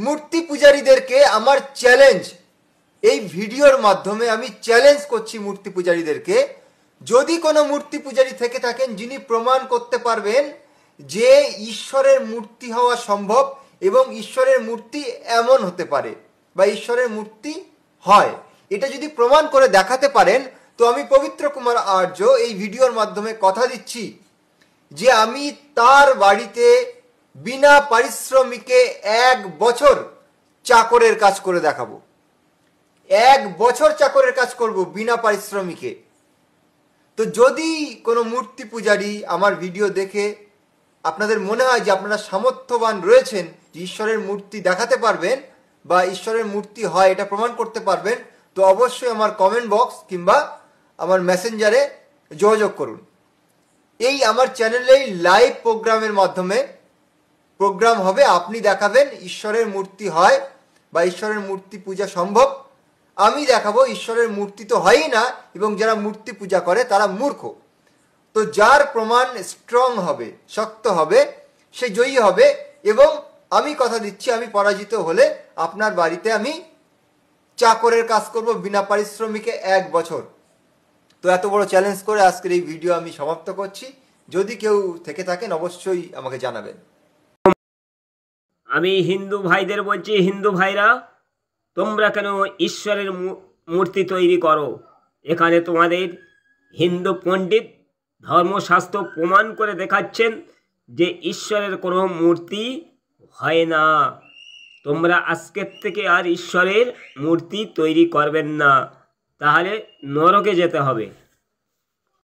মূর্তি পূজারীদেরকে আমার চ্যালেঞ্জ, এই ভিডিওর মাধ্যমে আমি চ্যালেঞ্জ করছি মূর্তি পূজারীদেরকে, যদি কোনো মূর্তি পূজারী থেকে থাকেন যিনি প্রমাণ করতে পারবেন যে ঈশ্বরের মূর্তি হওয়া সম্ভব এবং ঈশ্বরের মূর্তি এমন হতে পারে বা ঈশ্বরের মূর্তি হয়, এটা যদি প্রমাণ করে দেখাতে পারেন, তো আমি পবিত্র কুমার আর্য এই ভিডিওর মাধ্যমে কথা দিচ্ছি যে আমি তার বাড়িতে বিনা পারিশ্রমিকে 1 বছর চাকরের কাজ করে দেখাবো। 1 বছর চাকরের কাজ করব বিনা পারিশ্রমিকে। তো যদি কোনো মূর্তি পূজারী আমার ভিডিও দেখে আপনাদের মনে হয় যে আপনারা সামর্থ্যবান রয়েছেন, যে ঈশ্বরের মূর্তি দেখাতে পারবেন বা ঈশ্বরের মূর্তি হয় এটা প্রমাণ করতে পারবেন, তো অবশ্যই আমার কমেন্ট বক্স কিংবা আমার মেসেঞ্জারে যোগাযোগ করুন। এই আমার চ্যানেলেই লাইভ প্রোগ্রামের মাধ্যমে প্রোগ্রাম হবে, আপনি দেখাবেন ঈশ্বরের মূর্তি হয় বা ঈশ্বরের মূর্তি পূজা সম্ভব। আমি দেখাবো ঈশ্বরের মূর্তি তো হয়ই না এবং যারা মূর্তি পূজা করে তারা মূর্খ। তো যার প্রমাণ স্ট্রং হবে, শক্ত হবে, সে জয়ী হবে। এবং আমি কথা দিচ্ছি, আমি পরাজিত হলে আপনার বাড়িতে আমি চাকরের কাজ করব বিনা পারিশ্রমিকে 1 বছর। তো এত বড় চ্যালেঞ্জ করে আজকের এই ভিডিও আমি সমাপ্ত করছি। যদি কেউ থেকে থাকেন অবশ্যই আমাকে জানাবেন। আমি হিন্দু ভাইদের বলছি, হিন্দু ভাইরা তোমরা কেন ঈশ্বরের মূর্তি তৈরি করো? এখানে তোমাদের হিন্দু পণ্ডিত ধর্মশাস্ত্র প্রমাণ করে দেখাচ্ছেন যে ঈশ্বরের কোনো মূর্তি হয় না। তোমরা আজকের থেকে আর ঈশ্বরের মূর্তি তৈরি করবেন না, তাহলে নরকে যেতে হবে।